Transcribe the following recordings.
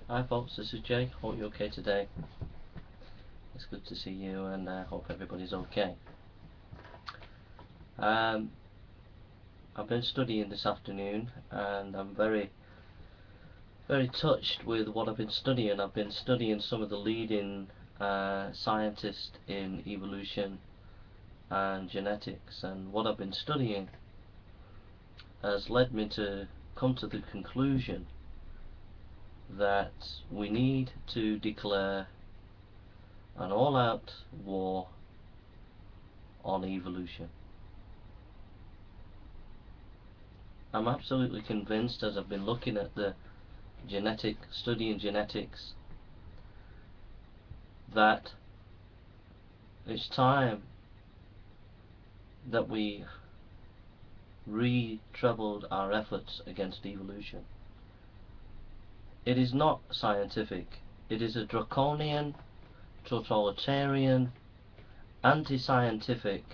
Hi folks, this is Jay. Hope you're okay today. It's good to see you, and I hope everybody's okay. I've been studying this afternoon, and I'm very touched with what I've been studying. I've been studying some of the leading scientists in evolution and genetics, and what I've been studying has led me to come to the conclusion that we need to declare an all-out war on evolution. I'm absolutely convinced, as I've been looking at the studying genetics, that it's time that we redoubled our efforts against evolution. It is not scientific. It is a draconian, totalitarian, anti-scientific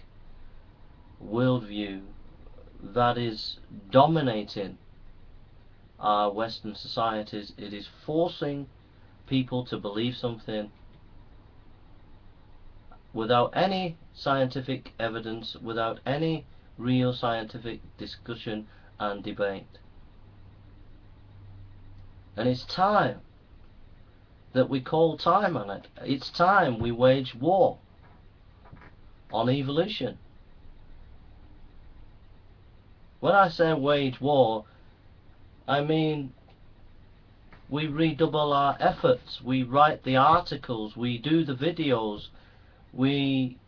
worldview that is dominating our Western societies. It is forcing people to believe something without any scientific evidence, without any real scientific discussion and debate. And it's time that we call time on it. It's time we wage war on evolution. When I say wage war, I mean we redouble our efforts, we write the articles, we do the videos, we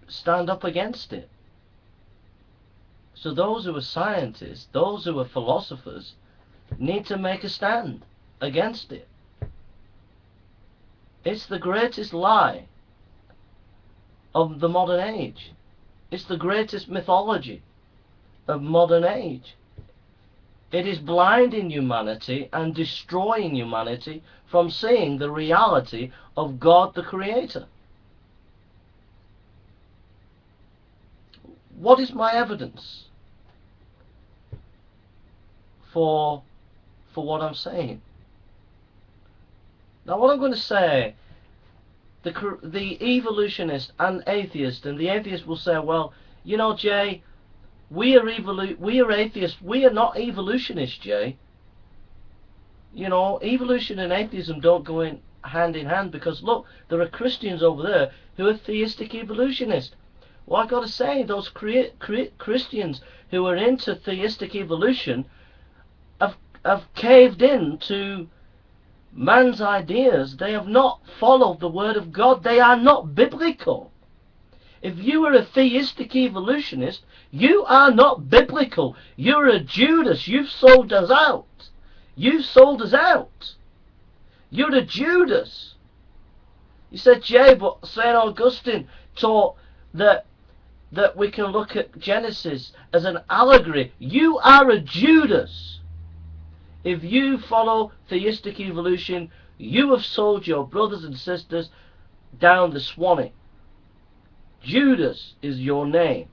stand up against it. So those who are scientists, those who are philosophers, need to make a stand against it. It's the greatest lie of the modern age. It's the greatest mythology of modern age. It is blinding humanity and destroying humanity from seeing the reality of God the Creator. What is my evidence for what I'm saying? Now, what I'm going to say, the evolutionist and atheist, and the atheist will say, well, you know, Jay, we are atheists. We are not evolutionists, Jay. You know, evolution and atheism don't go in hand, because look, there are Christians over there who are theistic evolutionists. Well, I've got to say, those Christians who are into theistic evolution have caved in to man's ideas. They have not followed the Word of God. They are not biblical. If you are a theistic evolutionist, you are not biblical. You're a Judas. You've sold us out. You've sold us out. You're a Judas. You said, Jay, but St. Augustine taught that we can look at Genesis as an allegory. You are a Judas. If you follow theistic evolution, you have sold your brothers and sisters down the Swanee. Judas is your name.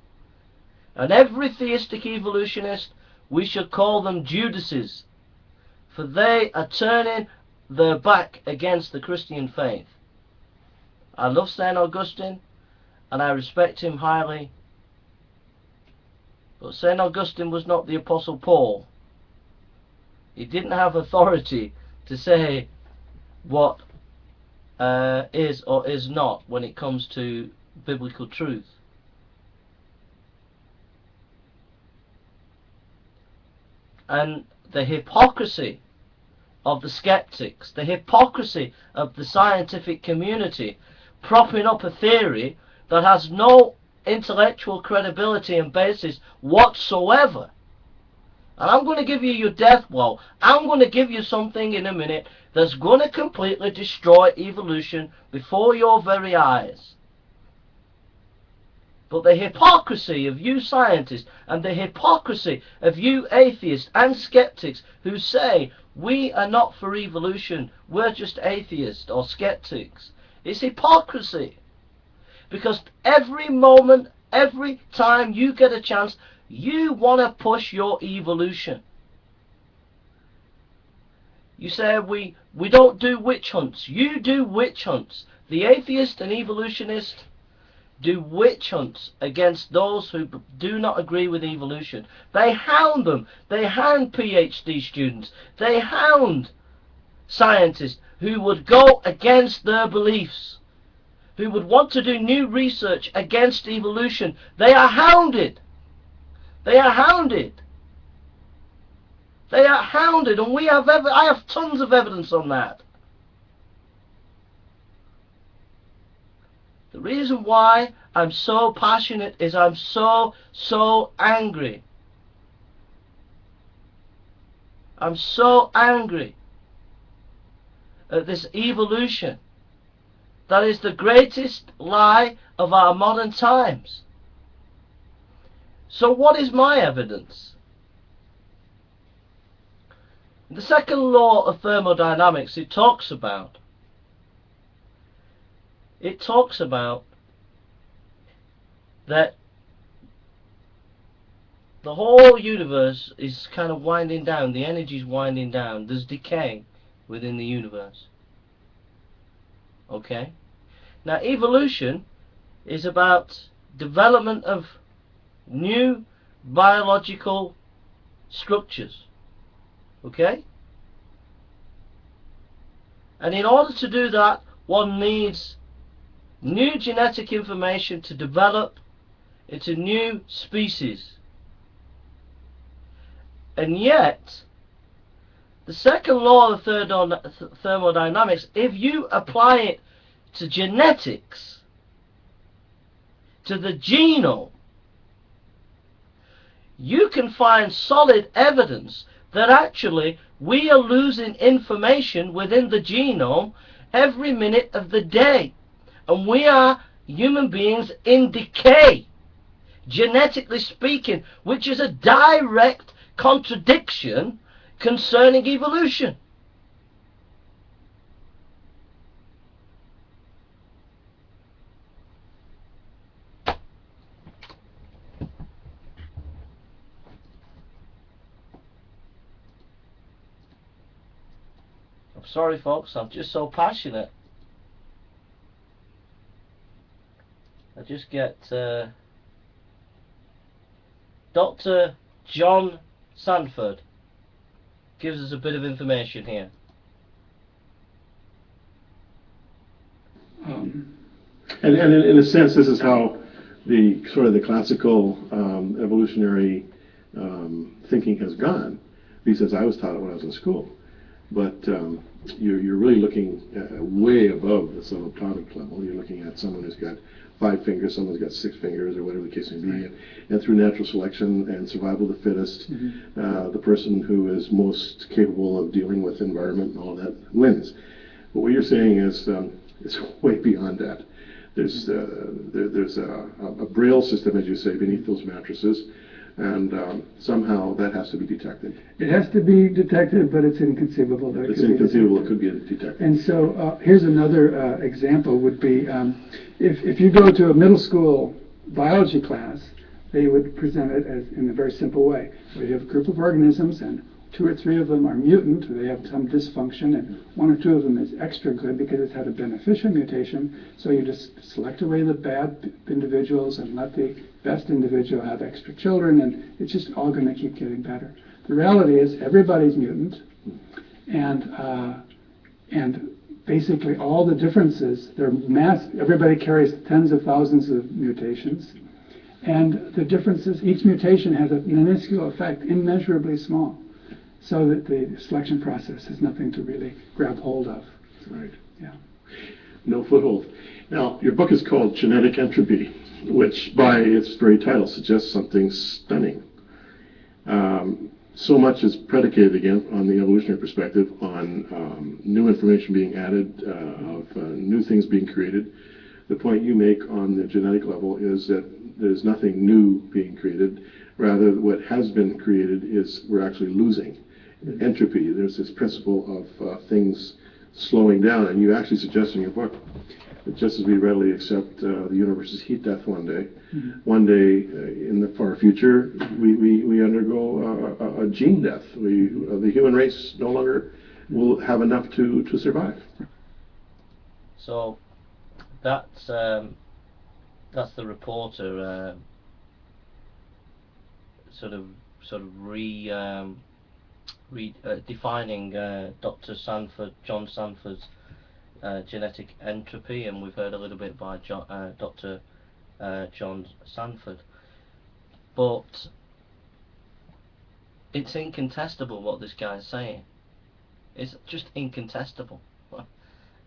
And every theistic evolutionist, we should call them Judases, for they are turning their back against the Christian faith. I love St. Augustine, and I respect him highly, but St. Augustine was not the Apostle Paul. He didn't have authority to say what is or is not when it comes to biblical truth. And the hypocrisy of the skeptics, the hypocrisy of the scientific community, propping up a theory that has no intellectual credibility and basis whatsoever. And I'm going to give you your death blow. I'm going to give you something in a minute that's going to completely destroy evolution before your very eyes. But the hypocrisy of you scientists and the hypocrisy of you atheists and skeptics who say we are not for evolution, we're just atheists or skeptics, it's hypocrisy. Because every moment, every time you get a chance, you want to push your evolution. You say we don't do witch hunts. You do witch hunts. The atheist and evolutionist do witch hunts against those who do not agree with evolution. They hound them. They hound PhD students. They hound scientists who would go against their beliefs, who would want to do new research against evolution. They are hounded. They are hounded. They are hounded, and I have tons of evidence on that. The reason why I'm so passionate is I'm so angry. I'm so angry at this evolution that is the greatest lie of our modern times. So what is my evidence? The second law of thermodynamics, it talks about that the whole universe is kind of winding down. The energy is winding down. There's decay within the universe. Okay? Now, evolution is about development of new biological structures. Okay? And in order to do that, one needs new genetic information to develop into new species. And yet, the second law of thermodynamics, if you apply it to genetics, to the genome, you can find solid evidence that actually we are losing information within the genome every minute of the day. And we are human beings in decay, genetically speaking, which is a direct contradiction concerning evolution. I'm sorry, folks, I'm just so passionate. I just get Dr. John Sanford gives us a bit of information here. And in a sense, this is how the sort of the classical evolutionary thinking has gone. At least as I was taught it when I was in school. But you're really looking way above the subatomic level. You're looking at someone who's got 5 fingers, someone's got 6 fingers, or whatever the case may be. And through natural selection and survival of the fittest, the person who is most capable of dealing with environment and all of that wins. But what you're saying is it's way beyond that. There's a braille system, as you say, beneath those mattresses. And somehow that has to be detected. It has to be detected, but it's inconceivable that it's inconceivable it could be detected. And so here's another example would be if you go to a middle school biology class, they would present it as in a very simple way. We have a group of organisms, and 2 or 3 of them are mutant, or they have some dysfunction, and 1 or 2 of them is extra good because it's had a beneficial mutation. So you just select away the bad individuals and let the best individual have extra children, and it's just all going to keep getting better. The reality is everybody's mutant, and basically all the differences, they're everybody carries tens of thousands of mutations, and the differences, each mutation has a minuscule effect, immeasurably small. So that the selection process is nothing to really grab hold of. Right. Yeah. No foothold. Now, your book is called Genetic Entropy, which by its very title suggests something stunning. So much is predicated, again, on the evolutionary perspective, on new information being added, of new things being created. The point you make on the genetic level is that there's nothing new being created. Rather, what has been created is we're actually losing. Entropy, there's this principle of things slowing down, and you actually suggest in your book that just as we readily accept the universe's heat death one day, one day in the far future, we undergo a gene death. The human race no longer will have enough to survive. So that's the reporter sort of defining Dr. Sanford, John Sanford's genetic entropy, and we've heard a little bit by Dr. John Sanford. But it's incontestable what this guy is saying. It's just incontestable.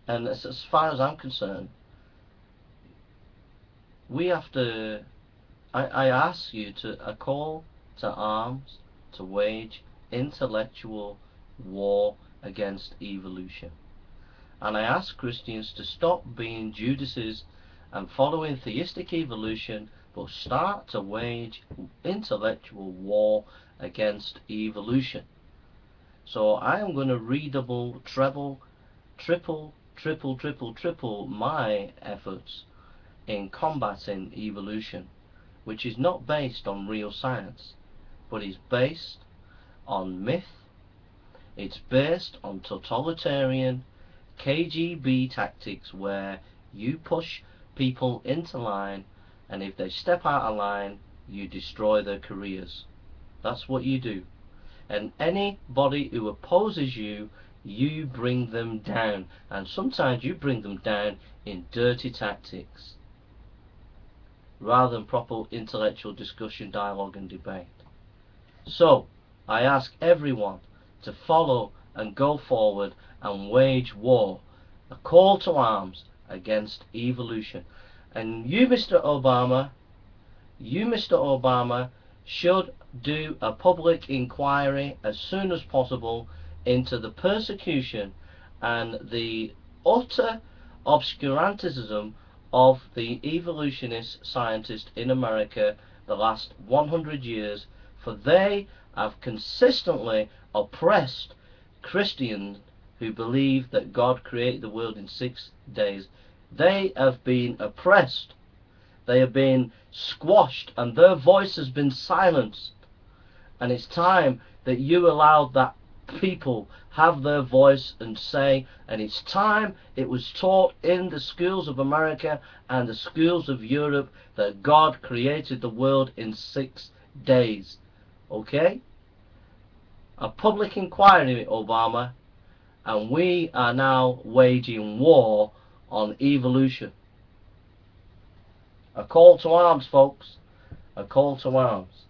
And as far as I'm concerned, we have to, I ask you to a call to arms to wage intellectual war against evolution. And I ask Christians to stop being Judases and following theistic evolution, but start to wage intellectual war against evolution. So I am going to redouble, treble, triple my efforts in combating evolution, which is not based on real science, but is based on myth. It's based on totalitarian KGB tactics, where you push people into line, and if they step out of line, you destroy their careers. That's what you do. And anybody who opposes you, you bring them down, and sometimes you bring them down in dirty tactics rather than proper intellectual discussion, dialogue and debate. So I ask everyone to follow and go forward and wage war, a call to arms against evolution. And you, Mr. Obama, should do a public inquiry as soon as possible into the persecution and the utter obscurantism of the evolutionist scientists in America the last 100 years, for they have consistently oppressed Christians who believe that God created the world in 6 days. They have been oppressed. They have been squashed, and their voice has been silenced. And it's time that you allow that people have their voice and say, and it's time it was taught in the schools of America and the schools of Europe that God created the world in 6 days. Okay? A public inquiry, Obama, and we are now waging war on evolution. A call to arms, folks. A call to arms.